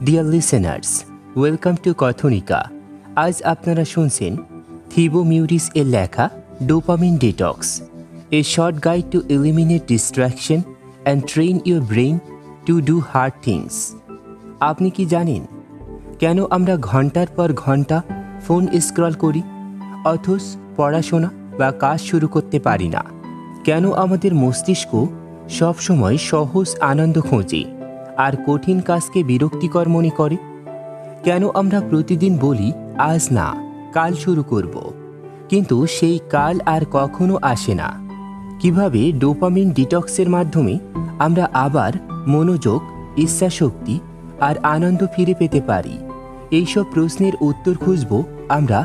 Deer listeners, welcome to Kathonika. আজ আপনারা শুনছেন থিবো মিউরিস এর লেখা dopamine detox, a short guide to eliminate distraction and train your brain to do hard things. আপনি কি জানেন কেন আমরা ঘন্টার পর ঘন্টা ফোন স্ক্রল করি অথচ পড়াশোনা বা কাজ শুরু করতে পারি না? কেন আমাদের মস্তিষ্ক সবসময় সহজ আনন্দ খোঁজে আর কঠিন কাজকে বিরক্তিকর মনে করে? কেন আমরা প্রতিদিন বলি আজ না, কাল শুরু করব, কিন্তু সেই কাল আর কখনো আসে না? কিভাবে ডোপামিন ডিটক্সের মাধ্যমে আমরা আবার মনোযোগ, ইচ্ছাশক্তি আর আনন্দ ফিরে পেতে পারি? এইসব প্রশ্নের উত্তর খুঁজব আমরা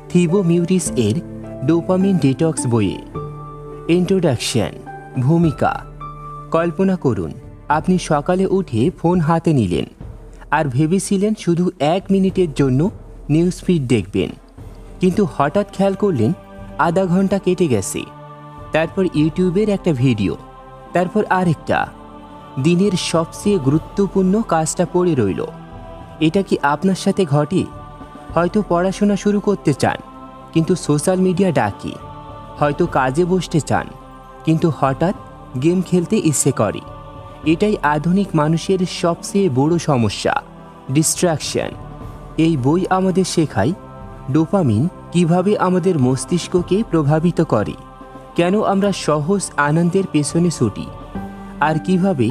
থিবো মিউরিস এর ডোপামিন ডিটক্স বইয়ে। ইন্ট্রোডাকশন, ভূমিকা। কল্পনা করুন আপনি সকালে উঠে ফোন হাতে নিলেন আর ভেবেছিলেন শুধু 1 মিনিটের জন্য নিউজ ফিড দেখবেন, কিন্তু হঠাৎ খেয়াল করলেন আধা ঘন্টা কেটে গেছে। তারপর ইউটিউবের একটা ভিডিও, তারপর আরেকটা। দিনের সবচেয়ে গুরুত্বপূর্ণ কাজটা পড়ে রইল। এটা কি আপনার সাথে ঘটে? হয়তো পড়াশোনা শুরু করতে চান কিন্তু সোশ্যাল মিডিয়া ডাকে, হয়তো কাজে বসতে চান কিন্তু হঠাৎ গেম খেলতে ইচ্ছে করে। এটাই আধুনিক মানুষের সবচেয়ে বড় সমস্যা, ডিস্ট্র্যাকশন। এই বই আমাদের শেখায় ডোপামিন কিভাবে আমাদের মস্তিষ্ককে প্রভাবিত করে, কেন আমরা সহজ আনন্দের পেছনে ছুটি, আর কিভাবে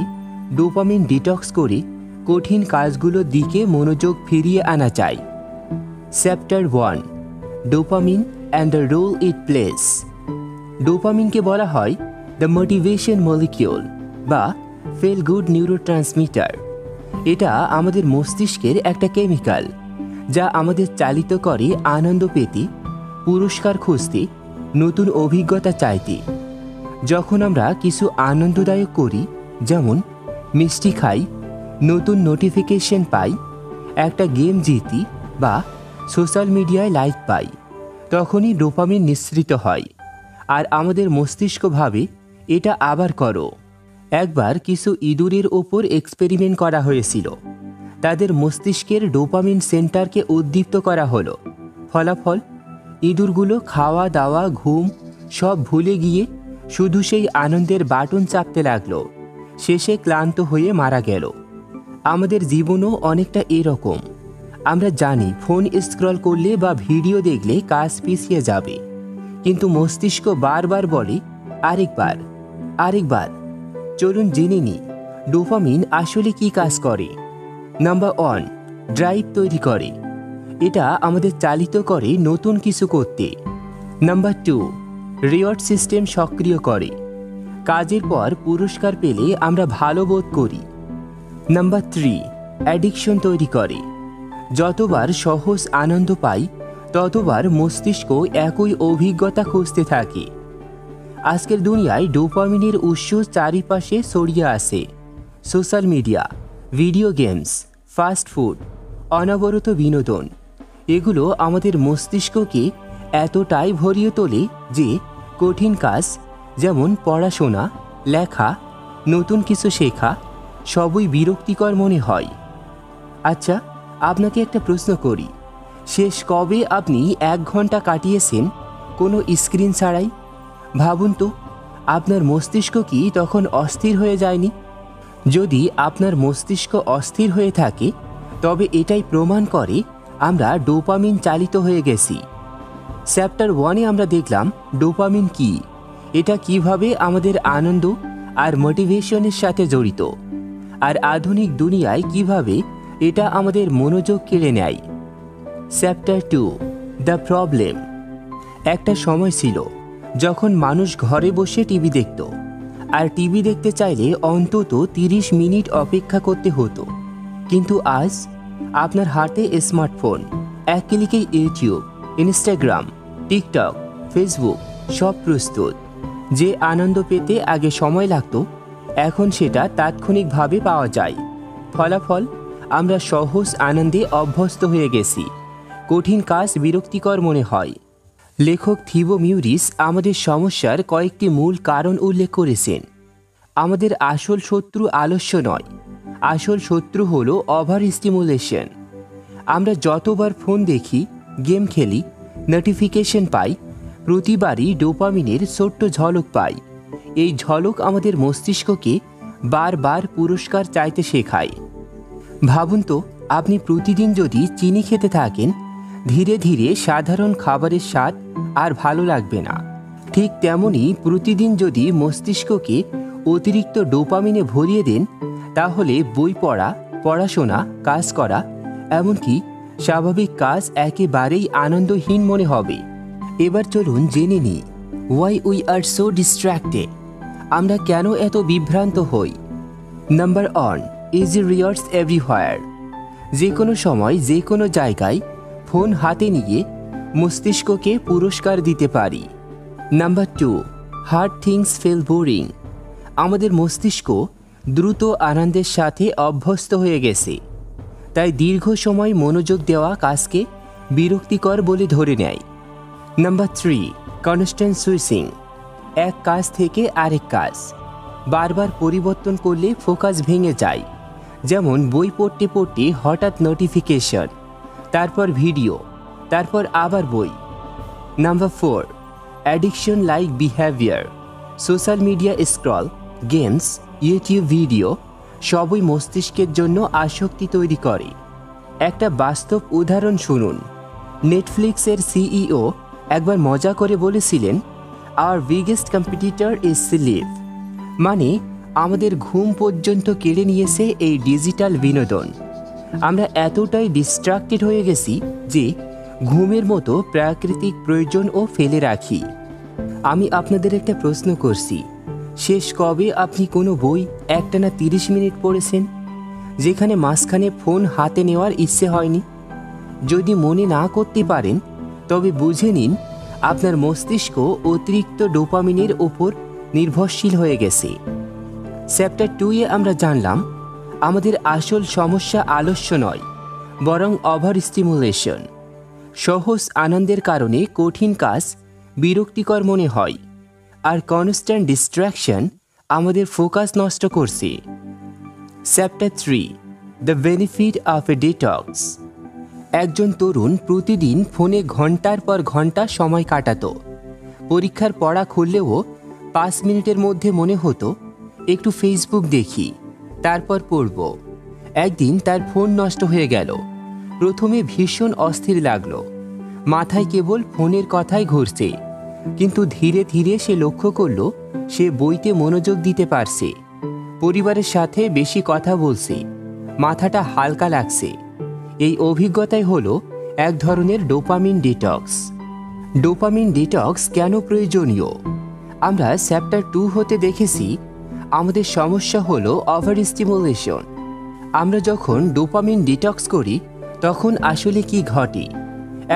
ডোপামিন ডিটক্স করে কঠিন কাজগুলোর দিকে মনোযোগ ফিরিয়ে আনা যায়। Chapter 1, dopamine and the role it plays. ডোপামিনকে বলা হয় দ্য মোটিভেশন মলিকিউল বা ফিল গুড নিউরোট্রান্সমিটার। এটা আমাদের মস্তিষ্কের একটা কেমিক্যাল যা আমাদের চালিত করে আনন্দ পেতে, পুরস্কার খুঁজতে, নতুন অভিজ্ঞতা চাইতে। যখন আমরা কিছু আনন্দদায়ক করি, যেমন মিষ্টি খাই, নতুন নোটিফিকেশন পাই, একটা গেম জিতি বা সোশ্যাল মিডিয়ায় লাইক পাই, তখনই ডোপামিন নিঃসৃত হয় আর আমাদের মস্তিষ্ক ভাবে এটা আবার করো। একবার কিছু ইঁদুরের ওপর এক্সপেরিমেন্ট করা হয়েছিল। তাদের মস্তিষ্কের ডোপামিন সেন্টারকে উদ্দীপ্ত করা হলো। ফলাফল, ইঁদুরগুলো খাওয়া দাওয়া, ঘুম সব ভুলে গিয়ে শুধু সেই আনন্দের বাটন চাপতে লাগলো। শেষে ক্লান্ত হয়ে মারা গেল। আমাদের জীবনও অনেকটা এরকম। আমরা জানি ফোন স্ক্রল করলে বা ভিডিও দেখলে কাজ পিছিয়ে যাবে, কিন্তু মস্তিষ্ক বারবার বলে আরেকবার, আরেকবার। চলুন জেনে নিই ডোপামিন আসলে কি কাজ করে। নাম্বার 1, ড্রাইভ তৈরি করে। এটা আমাদের চালিত করে নতুন কিছু করতে। নাম্বার 2, রিওয়ার্ড সিস্টেম সক্রিয় করে। কাজের পর পুরস্কার পেলে আমরা ভালো বোধ করি। নাম্বার 3, অ্যাডিকশন তৈরি করে। যতবার সহজ আনন্দ পাই ততবার মস্তিষ্ক একই অভিজ্ঞতা খুঁজতে থাকে। আজকের দুনিয়ায় ডোপামিনের উৎস চারিপাশে ছড়িয়ে আছে। Social media, video games, fast food, অনবরত বিনোদন। এগুলো আমাদের মস্তিষ্ককে এতটাই ভরিয়ে তোলে যে কঠিন কাজ যেমন পড়াশোনা, লেখা, নতুন কিছু শেখা সবই বিরক্তিকর মনে হয়। আচ্ছা, আপনাকে একটা প্রশ্ন করি, শেষ কবে আপনি 1 ঘন্টা কাটিয়েছেন কোনো স্ক্রিন ছাড়াই? ভাবুন তো, আপনার মস্তিষ্ক কি তখন অস্থির হয়ে যায়নি? যদি আপনার মস্তিষ্ক অস্থির হয়ে থাকে তবে এটাই প্রমাণ করে আমরা ডোপামিন চালিত হয়ে গেছি। চ্যাপ্টার 1-এ আমরা দেখলাম ডোপামিন কি, এটা কিভাবে আমাদের আনন্দ আর মোটিভেশনের সাথে জড়িত, আর আধুনিক দুনিয়ায় কিভাবে এটা আমাদের মনোযোগ কেড়ে নেয়। Chapter 2, the problem. একটা সময় ছিল যখন মানুষ ঘরে বসে টিভি দেখত, আর টিভি দেখতে চাইলে অন্তত 30 মিনিট অপেক্ষা করতে হতো। কিন্তু আজ আপনার হাতে স্মার্টফোন, 1 ক্লিকে ইউটিউব, ইনস্টাগ্রাম, টিকটক, ফেসবুক সব প্রস্তুত। যে আনন্দ পেতে আগে সময় লাগত, এখন সেটা তাৎক্ষণিকভাবে পাওয়া যায়। ফলাফল, আমরা সহজ আনন্দে অভ্যস্ত হয়ে গেছি। কঠিন কাজ বিরক্তিকর মনে হয়। লেখক থিবো মিউরিস আমাদের সমস্যার কয়েকটি মূল কারণ উল্লেখ করেছেন। আমাদের আসল শত্রু আলস্য নয়, আসল শত্রু হলো ওভার স্টিমুলেশন। আমরা যতবার ফোন দেখি, গেম খেলি, নোটিফিকেশন পাই, প্রতিবারই ডোপামিনের ছোট্ট ঝলক পাই। এই ঝলক আমাদের মস্তিষ্ককে বারবার পুরস্কার চাইতে শেখায়। ভাবুন তো, আপনি প্রতিদিন যদি চিনি খেতে থাকেন, ধীরে ধীরে সাধারণ খাবারের স্বাদ আর ভালো লাগবে না। ঠিক তেমনই প্রতিদিন যদি মস্তিষ্ককে অতিরিক্ত ডোপামিনে ভরিয়ে দেন, তাহলে বই পড়া, পড়াশোনা, কাজ করা, এমনকি স্বাভাবিক কাজ একেবারেই আনন্দহীন মনে হবে। এবার চলুন জেনে নিই, why we are so distracted. আমরা কেন এত বিভ্রান্ত হই? Number 1, easy rewards everywhere. যে কোনো সময়, যে কোনো জায়গায় ফোন হাতে নিয়ে মস্তিষ্ককে পুরস্কার দিতে পারি। Number 2, hard things feel boring. আমাদের মস্তিষ্ক দ্রুত আনন্দের সাথে অভ্যস্ত হয়ে গেছে, তাই দীর্ঘ সময় মনোযোগ দেওয়া কাজকে বিরক্তিকর বলে ধরে নেয়। Number 3, constant switching. এক কাজ থেকে আরেক কাজ বারবার পরিবর্তন করলে ফোকাস ভেঙে যায়। যেমন বই পড়তে পড়তে হঠাৎ নোটিফিকেশন, তারপর ভিডিও, তারপর আবার বই। Number 4, addiction like behaviour. Social media scroll, games, YouTube video সবই মস্তিষ্কের জন্য আসক্তি তৈরি করে। একটা বাস্তব উদাহরণ শুনুন। নেটফ্লিক্সের সিইও একবার মজা করে বলেছিলেন, our biggest competitor is sleep. মানে আমাদের ঘুম পর্যন্ত কেড়ে নিয়েছে এই ডিজিটাল বিনোদন। আমরা এতটাই ডিস্ট্রাক্টেড হয়ে গেছি যে ঘুমের মতো প্রাকৃতিক প্রয়োজনও ফেলে রাখি। আমি আপনাদের একটা প্রশ্ন করছি, শেষ কবে আপনি কোনো বই একটানা 30 মিনিট পড়েছেন, যেখানে মাঝখানে ফোন হাতে নেওয়ার ইচ্ছে হয়নি? যদি মনে না করতে পারেন, তবে বুঝে নিন আপনার মস্তিষ্ক অতিরিক্ত ডোপামিনের ওপর নির্ভরশীল হয়ে গেছে। চ্যাপ্টার 2-এ আমরা জানলাম আমাদের আসল সমস্যা আলস্য নয়, বরং ওভার স্টিমুলেশন। সহজ আনন্দের কারণে কঠিন কাজ বিরক্তিকর মনে হয়, আর কনস্ট্যান্ট ডিস্ট্র্যাকশন আমাদের ফোকাস নষ্ট করছে। Chapter 3, the benefit of A detox. একজন তরুণ প্রতিদিন ফোনে ঘন্টার পর ঘন্টা সময় কাটাতো। পরীক্ষার পড়া খুললেও 5 মিনিটের মধ্যে মনে হতো একটু ফেসবুক দেখি, তারপর পড়ব। একদিন তার ফোন নষ্ট হয়ে গেল। প্রথমে ভীষণ অস্থির লাগলো, মাথায় কেবল ফোনের কথাই ঘুরছে। কিন্তু ধীরে ধীরে সে লক্ষ্য করল সে বইতে মনোযোগ দিতে পারছে, পরিবারের সাথে বেশি কথা বলছে, মাথাটা হালকা লাগছে। এই অভিজ্ঞতাই হলো এক ধরনের ডোপামিন ডিটক্স। ডোপামিন ডিটক্স কেন প্রয়োজনীয়? আমরা চ্যাপ্টার 2 হতে দেখেছি আমাদের সমস্যা হলো ওভার স্টিমুলেশন। আমরা যখন ডোপামিন ডিটক্স করি তখন আসলে কি ঘটে?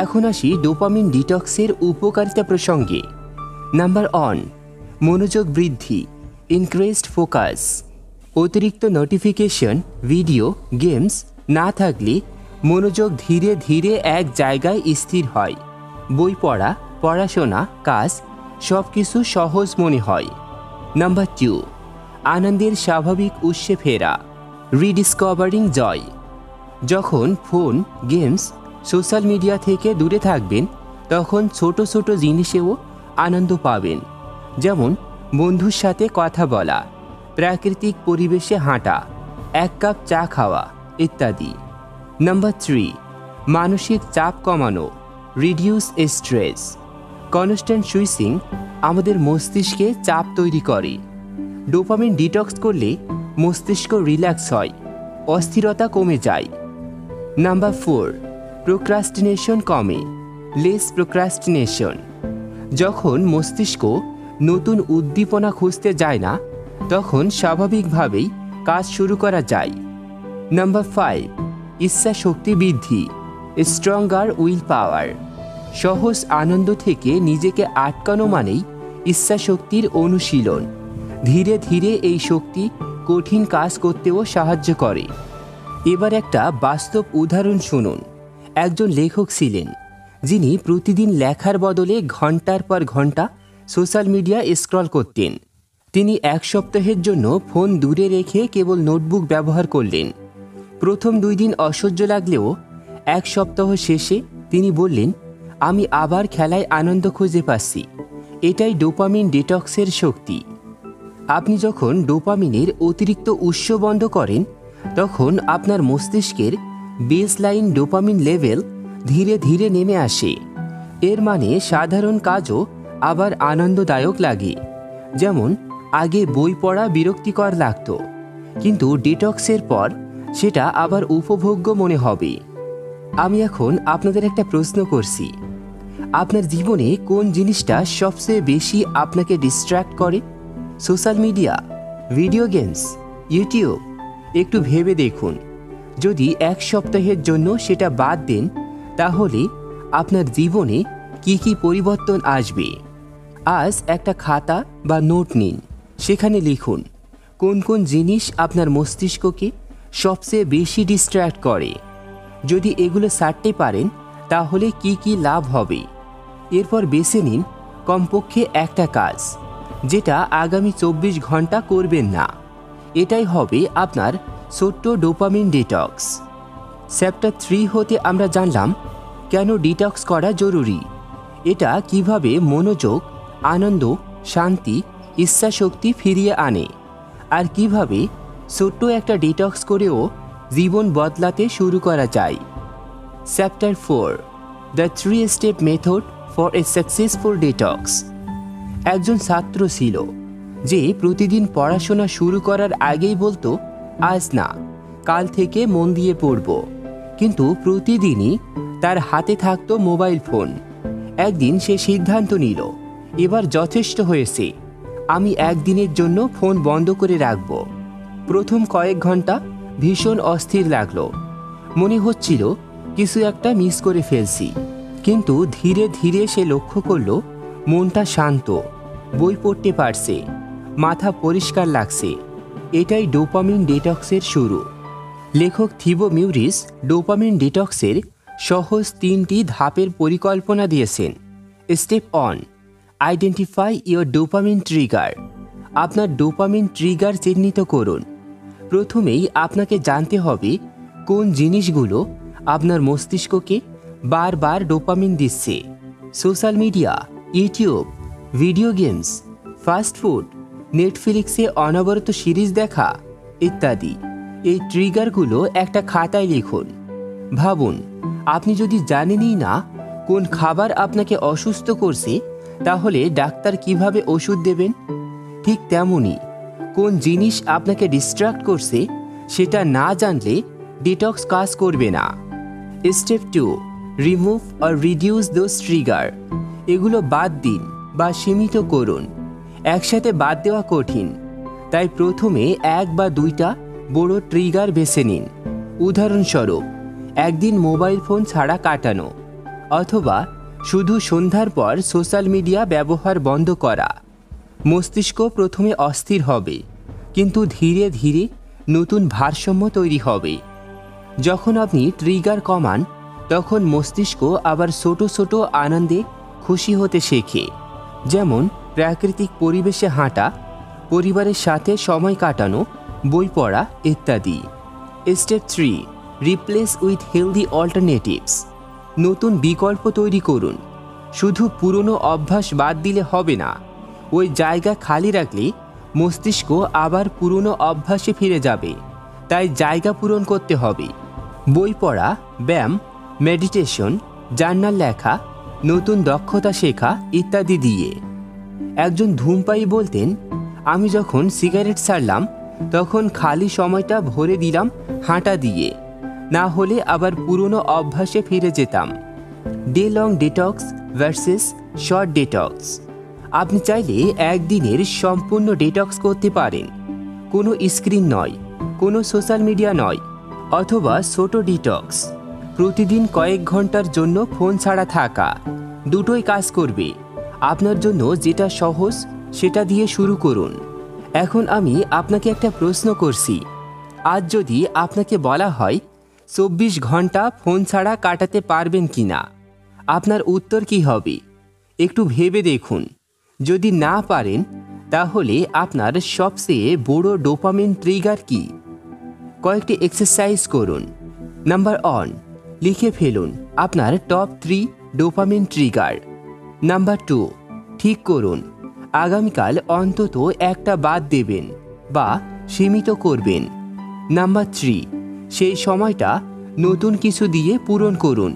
এখন আসি ডোপামিন ডিটক্সের উপকারিতা প্রসঙ্গে। নাম্বার 1, মনোযোগ বৃদ্ধি, ইনক্রিজড ফোকাস। অতিরিক্ত নোটিফিকেশন, ভিডিও, গেমস না থাকলে মনোযোগ ধীরে ধীরে এক জায়গায় স্থির হয়। বই পড়া, পড়াশোনা, কাজ সব কিছু সহজ মনে হয়। নাম্বার 2, আনন্দের স্বাভাবিক উৎসে ফেরা, রিডিসকভারিং জয়। যখন ফোন, গেমস, সোশ্যাল মিডিয়া থেকে দূরে থাকবেন, তখন ছোট ছোট জিনিসেও আনন্দ পাবেন। যেমন বন্ধুর সাথে কথা বলা, প্রাকৃতিক পরিবেশে হাঁটা, এক কাপ চা খাওয়া ইত্যাদি। নাম্বার 3, মানসিক চাপ কমানো, রিডিউস স্ট্রেস। কনস্ট্যান্ট সুইচিং আমাদের মস্তিষ্কে চাপ তৈরি করে। ডোপামিন ডিটক্স করলে মস্তিষ্ক রিল্যাক্স হয়, অস্থিরতা কমে যায়। নাম্বার 4, প্রোক্রাস্টিনেশন কমে, লেস প্রোক্রাস্টিনেশন। যখন মস্তিষ্ক নতুন উদ্দীপনা খুঁজতে যায় না, তখন স্বাভাবিকভাবেই কাজ শুরু করা যায়। নাম্বার 5, ইচ্ছা শক্তি বৃদ্ধি, স্ট্রঙ্গার উইল পাওয়ার। সহজ আনন্দ থেকে নিজেকে আটকানো মানেই ইচ্ছা শক্তির অনুশীলন। ধীরে ধীরে এই শক্তি কঠিন কাজ করতেও সাহায্য করে। এবার একটা বাস্তব উদাহরণ শুনুন। একজন লেখক ছিলেন যিনি প্রতিদিন লেখার বদলে ঘন্টার পর ঘন্টা সোশ্যাল মিডিয়া স্ক্রল করতেন। তিনি 1 সপ্তাহের জন্য ফোন দূরে রেখে কেবল নোটবুক ব্যবহার করলেন। প্রথম 2 দিন অসহ্য লাগলেও 1 সপ্তাহ শেষে তিনি বললেন, আমি আবার খেলায় আনন্দ খুঁজে পাচ্ছি। এটাই ডোপামিন ডিটক্সের শক্তি। আপনি যখন ডোপামিনের অতিরিক্ত উৎস বন্ধ করেন, তখন আপনার মস্তিষ্কের বেসলাইন ডোপামিন লেভেল ধীরে ধীরে নেমে আসে। এর মানে সাধারণ কাজও আবার আনন্দদায়ক লাগে। যেমন আগে বই পড়া বিরক্তিকর লাগত, কিন্তু ডিটক্সের পর সেটা আবার উপভোগ্য মনে হবে। আমি এখন আপনাদের একটা প্রশ্ন করছি, আপনার জীবনে কোন জিনিসটা সবচেয়ে বেশি আপনাকে ডিস্ট্র্যাক্ট করে? Social media, video games, YouTube? একটু ভেবে দেখুন। যদি 1 সপ্তাহের জন্য সেটা বাদ দেন, তাহলে আপনার জীবনে কি কি পরিবর্তন আসবে? আজ একটা খাতা বা নোট নিন, সেখানে লিখুন কোন কোন জিনিস আপনার মস্তিষ্ককে সবচেয়ে বেশি ডিস্ট্র্যাক্ট করে। যদি এগুলো ছাড়তে পারেন, তাহলে কি কি লাভ হবে? এরপর বেছে নিন কমপক্ষে একটা কাজ, যেটা আগামী 24 ঘন্টা করবেন না। এটাই হবে আপনার ছোট্ট ডোপামিন ডিটক্স। চ্যাপ্টার 3 হতে আমরা জানলাম কেন ডিটক্স করা জরুরি, এটা কিভাবে মনোযোগ, আনন্দ, শান্তি, ইচ্ছাশক্তি ফিরিয়ে আনে, আর কিভাবে ছোট্ট একটা ডিটক্স করেও জীবন বদলাতে শুরু করা যায়। Chapter 4, the 3 step method for a successful detox. একজন ছাত্র ছিল যে প্রতিদিন পড়াশোনা শুরু করার আগেই বলতো, আজ না, কাল থেকে মন দিয়ে পড়ব। কিন্তু প্রতিদিনই তার হাতে থাকতো মোবাইল ফোন। একদিন সে সিদ্ধান্ত নিল, এবার যথেষ্ট হয়েছে, আমি একদিনের জন্য ফোন বন্ধ করে রাখব। প্রথম কয়েক ঘন্টা ভীষণ অস্থির লাগলো, মনে হচ্ছিল কিছু একটা মিস করে ফেলছি। কিন্তু ধীরে ধীরে সে লক্ষ্য করলো মনটা শান্ত, বই পড়তে পারছে, মাথা পরিষ্কার লাগছে। এটাই ডোপামিন ডিটক্সের শুরু। লেখক থিবো মিউরিস ডোপামিন ডিটক্সের সহজ 3টি ধাপের পরিকল্পনা দিয়েছেন। Step 1, identify your dopamine trigger. আপনার ডোপামিন ট্রিগার চিহ্নিত করুন। প্রথমেই আপনাকে জানতে হবে কোন জিনিসগুলো আপনার মস্তিষ্ককে বারবার ডোপামিন দিচ্ছে। Social media, YouTube, video games, fast food, নেটফ্লিক্সে অনবরত সিরিজ দেখা ইত্যাদি। এই ট্রিগারগুলো একটা খাতায় লিখুন। ভাবুন, আপনি যদি জানেনই না কোন খাবার আপনাকে অসুস্থ করছে, তাহলে ডাক্তার কিভাবে ওষুধ দেবেন? ঠিক তেমনই কোন জিনিস আপনাকে ডিস্ট্র্যাক্ট করছে সেটা না জানলে ডিটক্স কাজ করবে না। Step 2, remove or reduce those trigger. এগুলো বাদ দিন বা সীমিত করুন। একসাথে বাদ দেওয়া কঠিন, তাই প্রথমে 1 বা 2টা বড় ট্রিগার বেছে নিন। উদাহরণস্বরূপ, একদিন মোবাইল ফোন ছাড়া কাটানো, অথবা শুধু সন্ধ্যার পর সোশ্যাল মিডিয়া ব্যবহার বন্ধ করা। মস্তিষ্ক প্রথমে অস্থির হবে, কিন্তু ধীরে ধীরে নতুন ভারসাম্য তৈরি হবে। যখন আপনি ট্রিগার কমান, তখন মস্তিষ্ক আবার ছোট ছোট আনন্দে খুশি হতে শেখে, যেমন প্রাকৃতিক পরিবেশে হাঁটা, পরিবারের সাথে সময় কাটানো, বই পড়া ইত্যাদি। Step 3, replace with healthy alternatives. নতুন বিকল্প তৈরি করুন। শুধু পুরনো অভ্যাস বাদ দিলে হবে না, ওই জায়গা খালি রাখলে মস্তিষ্ক আবার পুরনো অভ্যাসে ফিরে যাবে। তাই জায়গা পূরণ করতে হবে। বই পড়া, ব্যায়াম, মেডিটেশন, জার্নাল লেখা, নতুন দক্ষতা শেখা ইত্যাদি দিয়ে। একজন ধূমপায়ী বলতেন, আমি যখন সিগারেট ছাড়লাম, তখন খালি সময়টা ভরে দিলাম হাঁটা দিয়ে, না হলে আবার পুরনো অভ্যাসে ফিরে যেতাম। Day long detox versus short detox. আপনি চাইলে একদিনের সম্পূর্ণ ডিটক্স করতে পারেন। কোনো স্ক্রিন নয়, কোনো সোশ্যাল মিডিয়া নয়, অথবা ছোট ডিটক্স, প্রতিদিন কয়েক ঘন্টার জন্য ফোন ছাড়া থাকা। দুটোই কাজ করবে। আপনার জন্য যেটা সহজ সেটা দিয়ে শুরু করুন। এখন আমি আপনাকে একটা প্রশ্ন করছি, আজ যদি আপনাকে বলা হয় 24 ঘন্টা ফোন ছাড়া কাটাতে পারবেন কিনা, আপনার উত্তর কি হবে? একটু ভেবে দেখুন। যদি না পারেন, তাহলে আপনার সবচেয়ে বড় ডোপামিন ট্রিগার কি? কয়েকটি এক্সারসাইজ করুন। নাম্বার 1, লিখে ফেলুন আপনার টপ 3 ডোপামিন ট্রিগার। নাম্বার 2, ঠিক করুন আগামীকাল অন্তত একটা বাদ দেবেন বা সীমিত করবেন। নাম্বার 3, সেই সময়টা নতুন কিছু দিয়ে পূরণ করুন,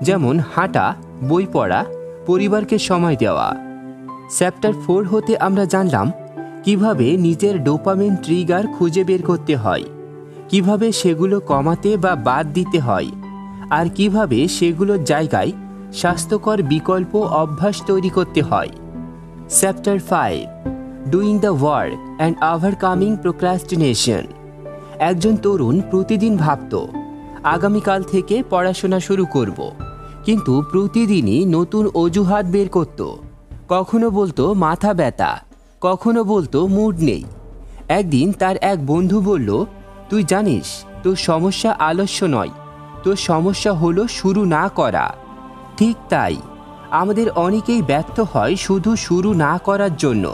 যেমন হাঁটা, বই পড়া, পরিবারকে সময় দেওয়া। চ্যাপ্টার 4 হতে আমরা জানলাম কিভাবে নিজের ডোপামিন ট্রিগার খুঁজে বের করতে হয়, কিভাবে সেগুলো কমাতে বা বাদ দিতে হয়, আর কিভাবে সেগুলোর জায়গায় স্বাস্থ্যকর বিকল্প অভ্যাস তৈরি করতে হয়। Chapter 5, doing the work and overcoming procrastination. একজন তরুণ প্রতিদিন ভাবত আগামীকাল থেকে পড়াশোনা শুরু করব, কিন্তু প্রতিদিনই নতুন অজুহাত বের করত। কখনো বলতো মাথা ব্যথা, কখনো বলতো মুড নেই। একদিন তার এক বন্ধু বলল, তুই জানিস তোর সমস্যা আলস্য নয়, তোর সমস্যা হলো শুরু না করা। ঠিক তাই, আমাদের অনেকেই ব্যর্থ হয় শুধু শুরু না করার জন্য।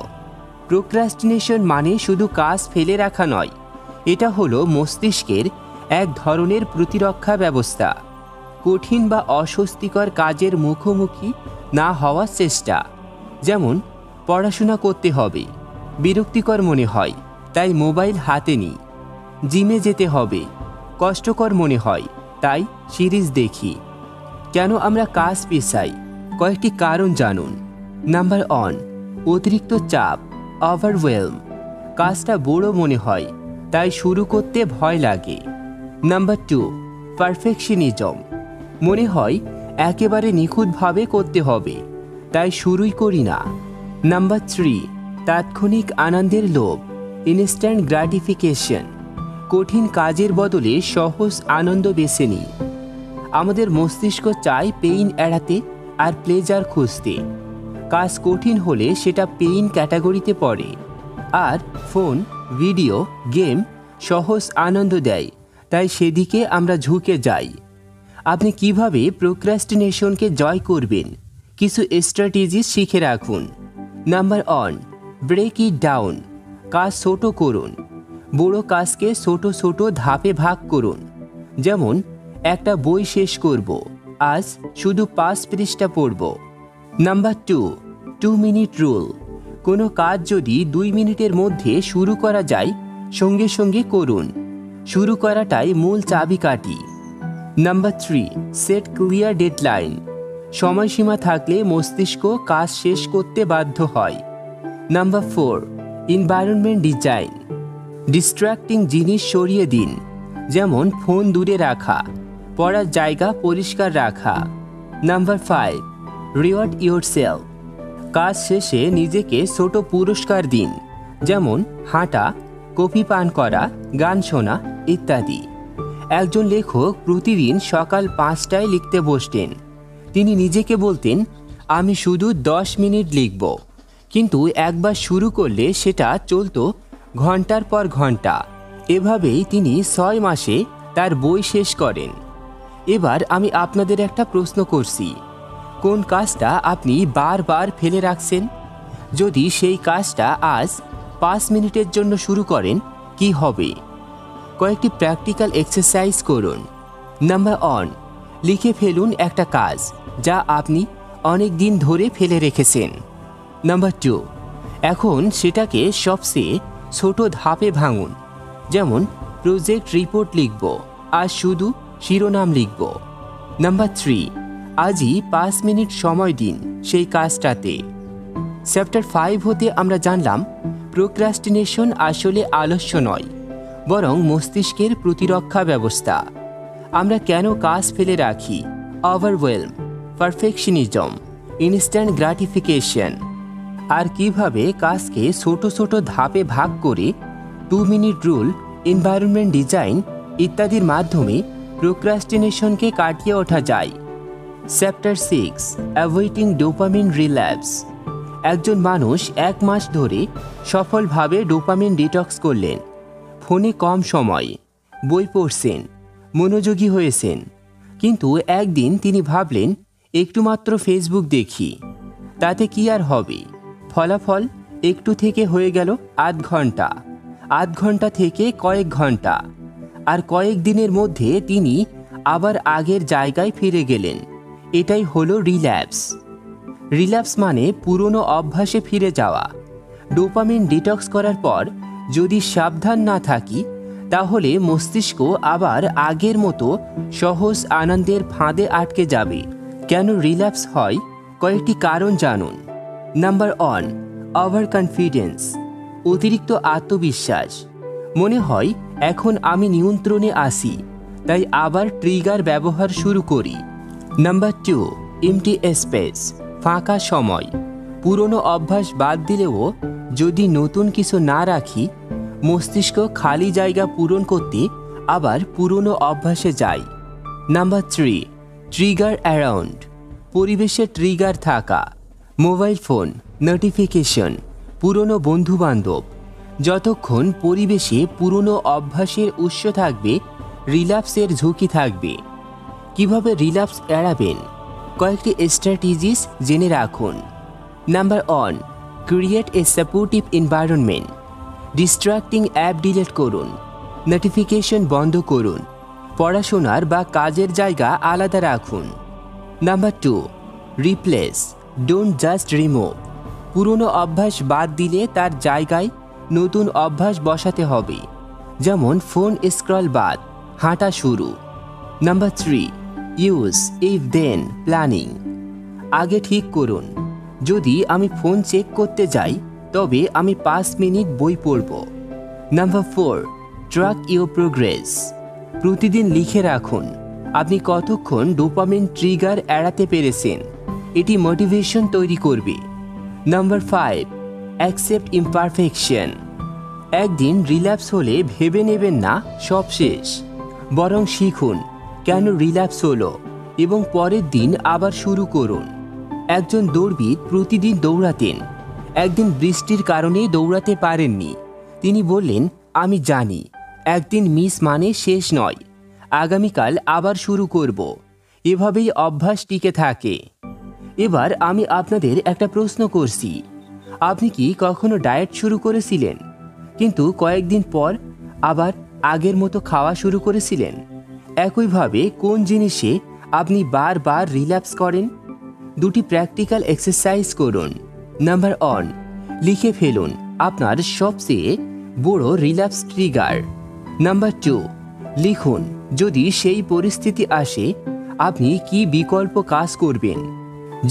প্রোক্রাস্টিনেশন মানে শুধু কাজ ফেলে রাখা নয়, এটা হলো মস্তিষ্কের এক ধরনের প্রতিরক্ষা ব্যবস্থা। কঠিন বা অস্বস্তিকর কাজের মুখোমুখি না হওয়ার চেষ্টা। যেমন পড়াশোনা করতে হবে, বিরক্তিকর মনে হয় তাই মোবাইল হাতে নিই। জিমে যেতে হবে, কষ্টকর মনে হয় তাই সিরিজ দেখি। কেন আমরা কাজ পেছাই? কয়েকটি কারণ জানুন। নাম্বার 1, অতিরিক্ত চাপ, ওভারওয়েলম। কাজটা বড় মনে হয় তাই শুরু করতে ভয় লাগে। Number 2, perfectionism. মনে হয় একেবারে নিখুঁতভাবে করতে হবে তাই শুরুই করি না। নাম্বার 3, তাৎক্ষণিক আনন্দের লোভ, ইনস্ট্যান্ট গ্র্যাটিফিকেশন। কঠিন কাজের বদলে সহজ আনন্দ বেছে নিই। আমাদের মস্তিষ্ক চায় পেইন এড়াতে আর প্লেজার খুঁজতে। কাজ কঠিন হলে সেটা পেইন ক্যাটাগরিতে পড়ে। আর ফোন, ভিডিও, গেম সহজ আনন্দ দেয়, তাই সেদিকে আমরা ঝুঁকে যাই। আপনি কিভাবে প্রোক্রাস্টিনেশনকে জয় করবেন? কিছু স্ট্র্যাটেজি শিখে রাখুন। Number 1, break it down. কাজ ছোট করুন। বড় কাজকে ছোট ছোট ধাপে ভাগ করুন। যেমন একটা বই শেষ করব, আজ শুধু 5 পৃষ্ঠা পড়ব। Number 2, 2 minute rule. কোনো কাজ যদি 2 মিনিটের মধ্যে শুরু করা যায়, সঙ্গে সঙ্গে করুন। শুরু করাটাই মূল চাবিকাঠি। Number 3, set clear deadline. সময়সীমা থাকলে মস্তিষ্ক কাজ শেষ করতে বাধ্য হয়। Number 4, environment design. ডিস্ট্র্যাক্টিং জিনিস সরিয়ে দিন, যেমন ফোন দূরে রাখা, পড়ার জায়গা পরিষ্কার রাখা। Number 5, reward yourself. কাজ শেষে নিজেকে ছোট পুরস্কার দিন, যেমন হাঁটা, কফি পান করা, গান শোনা ইত্যাদি। একজন লেখক প্রতিদিন সকাল 5টায় লিখতে বসতেন। তিনি নিজেকে বলতেন, আমি শুধু 10 মিনিট লিখব। কিন্তু একবার শুরু করলে সেটা চলতো ঘন্টার পর ঘন্টা। এভাবেই তিনি 6 মাসে তার বই শেষ করেন। এবার আমি আপনাদের একটা প্রশ্ন করছি, কোন কাজটা আপনি বারবার ফেলে রাখছেন? যদি সেই কাজটা আজ 5 মিনিটের জন্য শুরু করেন, কি হবে? কয়েকটি প্র্যাকটিক্যাল এক্সারসাইজ করুন। নাম্বার 1, লিখে ফেলুন একটা কাজ যা আপনি অনেক দিন ধরে ফেলে রেখেছেন। নাম্বার 2, এখন সেটাকে সবচেয়ে ছোট ধাপে ভাঙুন। যেমন প্রজেক্ট রিপোর্ট লিখব, আজ শুধু শিরোনাম লিখব। নাম্বার 3, আজই 5 মিনিট সময় দিন সেই কাজটাতে। চ্যাপ্টার 5 হতে আমরা জানলাম প্রোক্রাস্টিনেশন আসলে আলস্য নয়, বরং মস্তিষ্কের প্রতিরক্ষা ব্যবস্থা। আমরা কেন কাজ ফেলে রাখি? Overwhelm, perfectionism, instant gratification. আর কিভাবে কাজকে ছোট ছোট ধাপে ভাগ করে 2 মিনিট রুল, এনভায়রনমেন্ট ডিজাইন ইত্যাদির মাধ্যমে প্রোক্রাস্টিনেশনকে কাটিয়ে ওঠা যায়। Chapter 6, avoiding dopamine relapse. একজন মানুষ 1 মাস ধরে সফলভাবে ডোপামিন ডিটক্স করলেন। ফোনে কম সময়, বই পড়ছেন, মনোযোগী হয়েছেন। কিন্তু একদিন তিনি ভাবলেন, একটু মাত্র ফেসবুক দেখি, তাতে কি আর হবে? ফলাফল একটু থেকে হয়ে গেল আধ ঘন্টা, আধ ঘন্টা থেকে কয়েক ঘন্টা, আর কয়েক দিনের মধ্যে তিনি আবার আগের জায়গায় ফিরে গেলেন। এটাই হলো রিল্যাপস। রিল্যাপস মানে পুরনো অভ্যাসে ফিরে যাওয়া। ডোপামিন ডিটক্স করার পর যদি সাবধান না থাকি তাহলে মস্তিষ্ক আবার আগের মতো সহজ আনন্দের ফাঁদে আটকে যাবে। কেন রিল্যাপস হয়? কয়েকটি কারণ জানুন। নাম্বার 1, ওভার কনফিডেন্স, অতিরিক্ত আত্মবিশ্বাস। মনে হয় এখন আমি নিয়ন্ত্রণে আসি, তাই আবার ট্রিগার ব্যবহার শুরু করি। নাম্বার 2, এমটি স্পেস, ফাঁকা সময়। পুরনো অভ্যাস বাদ দিলেও যদি নতুন কিছু না রাখি, মস্তিষ্ক খালি জায়গা পূরণ করতে আবার পুরনো অভ্যাসে যায়। নাম্বার 3, ট্রিগার অ্যারাউন্ড, পরিবেশে ট্রিগার থাকা। মোবাইল ফোন, নোটিফিকেশন, পুরনো বন্ধুবান্ধব। যতক্ষণ পরিবেশে পুরনো অভ্যাসের উৎস থাকবে, রিল্যাপসের ঝুঁকি থাকবে। কিভাবে রিল্যাপস এড়াবেন? কয়েকটি স্ট্র্যাটেজিস জেনে রাখুন। Number 1, create a supportive environment. Distracting app delete করুন, নোটিফিকেশন বন্ধ করুন, পড়াশোনার বা কাজের জায়গা আলাদা রাখুন। Number 2, replace, don't just remove. পুরনো অভ্যাস বাদ দিলে তার জায়গায় নতুন অভ্যাস বসাতে হবে, যেমন ফোন স্ক্রল বাদ, হাঁটা শুরু। Number 3, use if then planning. আগে ঠিক করুন, যদি আমি ফোন চেক করতে যাই তবে আমি 5 মিনিট বই পড়ব। Number 4, track your progress. প্রতিদিন লিখে রাখুন আপনি কতক্ষণ ডোপামিন ট্রিগার এড়াতে পেরেছেন। এটি মোটিভেশন তৈরি করবে। Number 5, accept imperfection. একদিন রিল্যাপস হলে ভেবে নেবেন না সব শেষ, বরং শিখুন কেন রিল্যাপস হলো এবং পরের দিন আবার শুরু করুন। একজন দৌড়বিদ প্রতিদিন দৌড়াতেন। একদিন বৃষ্টির কারণে দৌড়াতে পারেননি। তিনি বললেন, আমি জানি একদিন মিস মানে শেষ নয়, আগামীকাল আবার শুরু করব। এভাবেই অভ্যাস টিকে থাকে। এবার আমি আপনাদের একটা প্রশ্ন করছি, আপনি কি কখনো ডায়েট শুরু করেছিলেন কিন্তু কয়েকদিন পর আবার আগের মতো খাওয়া শুরু করেছিলেন? একইভাবে কোন জিনিসে আপনি বারবার রিল্যাপস করেন? দুটি প্র্যাকটিক্যাল এক্সারসাইজ করুন। নাম্বার 1, লিখে ফেলুন আপনার সবচেয়ে বড় রিল্যাপস ট্রিগার। নাম্বার 2, লিখুন যদি সেই পরিস্থিতি আসে আপনি কি বিকল্প কাজ করবেন।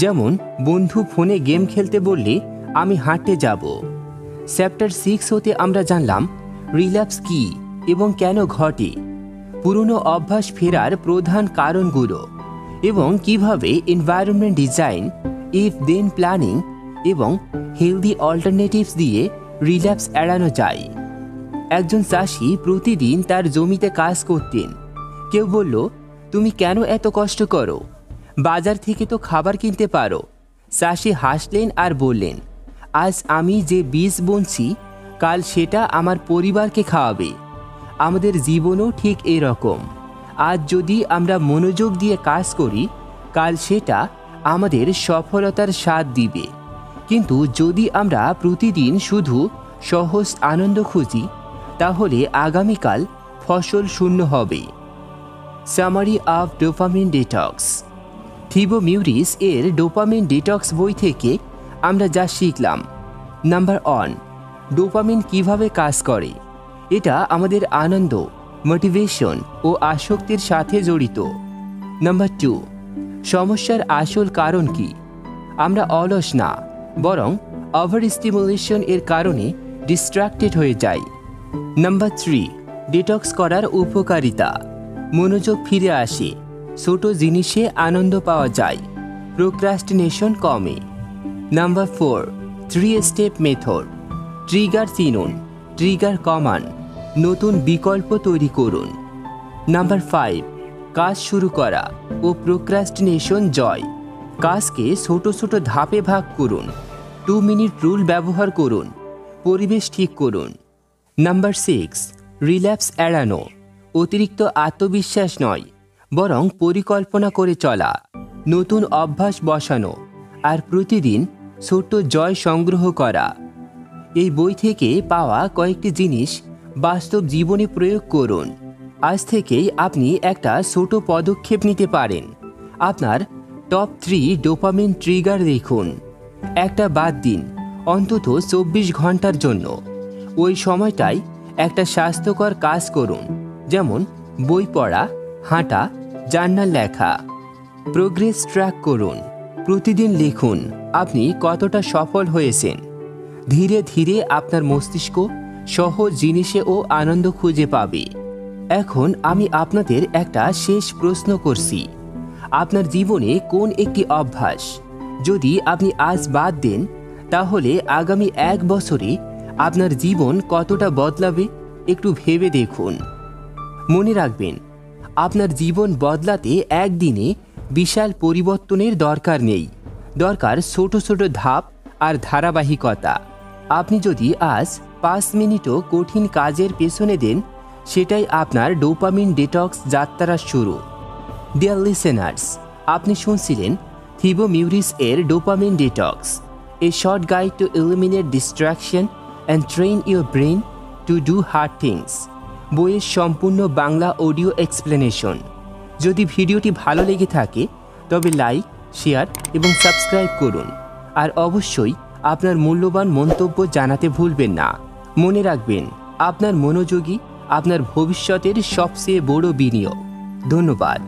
যেমন বন্ধু ফোনে গেম খেলতে বললে আমি হাঁটতে যাব। চ্যাপ্টার 6 হতে আমরা জানলাম রিল্যাপস কি এবং কেন ঘটে, পুরনো অভ্যাস ফেরার প্রধান কারণগুলো এবং কিভাবে environment design, if then planning এবং হেলদি অল্টারনেটিভস দিয়ে রিল্যাপস এড়ানো যায়। একজন চাষি প্রতিদিন তার জমিতে কাজ করতেন। কেউ বলল, তুমি কেন এত কষ্ট করো? বাজার থেকে তো খাবার কিনতে পারো। চাষি হাসলেন আর বললেন, আজ আমি যে বীজ বুনছি কাল সেটা আমার পরিবারকে খাওয়াবে। আমাদের জীবনও ঠিক এরকম। আজ যদি আমরা মনোযোগ দিয়ে কাজ করি কাল সেটা আমাদের সফলতার স্বাদ দিবে। কিন্তু যদি আমরা প্রতিদিন শুধু সহজ আনন্দ খুঁজি তাহলে আগামীকাল ফসল শূন্য হবে। Summary of dopamine detox. Thibaut Meurisse এর ডোপামিন ডিটক্স বই থেকে আমরা যা শিখলাম। নাম্বার 1, ডোপামিন কিভাবে কাজ করে। এটা আমাদের আনন্দ, মোটিভেশন ও আসক্তির সাথে জড়িত। নাম্বার 2, সমস্যার আসল কারণ কি? আমরা অলস না, বরং ওভার স্টিমুলেশন এর কারণে ডিস্ট্রাক্টেড হয়ে যাই। নাম্বার 3, ডিটক্স করার উপকারিতা। মনোযোগ ফিরে আসে, ছোট জিনিসে আনন্দ পাওয়া যায়, প্রোক্রাস্টিনেশন কমে। Number 4, 3 step method. ট্রিগার চিনুন, ট্রিগার কমান, নতুন বিকল্প তৈরি করুন। নাম্বার 5, কাজ শুরু করা ও প্রোক্রাস্টিনেশন জয়। কাজকে ছোট ছোট ধাপে ভাগ করুন, 2 মিনিট রুল ব্যবহার করুন, পরিবেশ ঠিক করুন। নাম্বার 6, রিল্যাপস এড়ানো। অতিরিক্ত আত্মবিশ্বাস নয়, বরং পরিকল্পনা করে চলা, নতুন অভ্যাস বসানো আর প্রতিদিন ছোট্ট জয় সংগ্রহ করা। এই বই থেকে পাওয়া কয়েকটি জিনিস বাস্তব জীবনে প্রয়োগ করুন। আজ থেকেই আপনি একটা ছোট পদক্ষেপ নিতে পারেন। আপনার টপ 3 ডোপামিন ট্রিগার দেখুন। একটা বাদ দিন, অন্তত 24 ঘন্টার জন্য। ওই সময়টায় একটা স্বাস্থ্যকর কাজ করুন, যেমন বই পড়া, হাঁটা, জার্নাল লেখা। প্রোগ্রেস ট্র্যাক করুন। প্রতিদিন লিখুন আপনি কতটা সফল হয়েছেন। ধীরে ধীরে আপনার মস্তিষ্ক সহজ জিনিসে ও আনন্দ খুঁজে পাবে। এখন আমি আপনাদের একটা শেষ প্রশ্ন করছি। আপনার জীবনে কোন একটি অভ্যাস যদি আপনি আজ বাদ দেন, তাহলে আগামী 1 বছরে আপনার জীবন কতটা বদলাবে একটু ভেবে দেখুন। মনে রাখবেন, আপনার জীবন বদলাতে একদিনে বিশাল পরিবর্তনের দরকার নেই, দরকার ছোট ছোট ধাপ আর ধারাবাহিকতা। আপনি যদি আজ 5 মিনিটও কঠিন কাজের পেছনে দেন, সেটাই আপনার ডোপামিন ডিটক্স যাত্রার শুরু। ডিয়ার লিসেনার্স, আপনি শুনছিলেন থিবো মিউরিস এর dopamine detox, a short guide to eliminate distraction and train your brain to do hard things, বইয়ের সম্পূর্ণ বাংলা অডিও এক্সপ্লেনেশন। যদি ভিডিওটি ভালো লেগে থাকে তবে লাইক, শেয়ার এবং সাবস্ক্রাইব করুন। আর অবশ্যই আপনার মূল্যবান মন্তব্য জানাতে ভুলবেন না। মনে রাখবেন, আপনার মনোযোগী আপনার ভবিষ্যতের সবচেয়ে বড় বিনিয়োগ। ধন্যবাদ।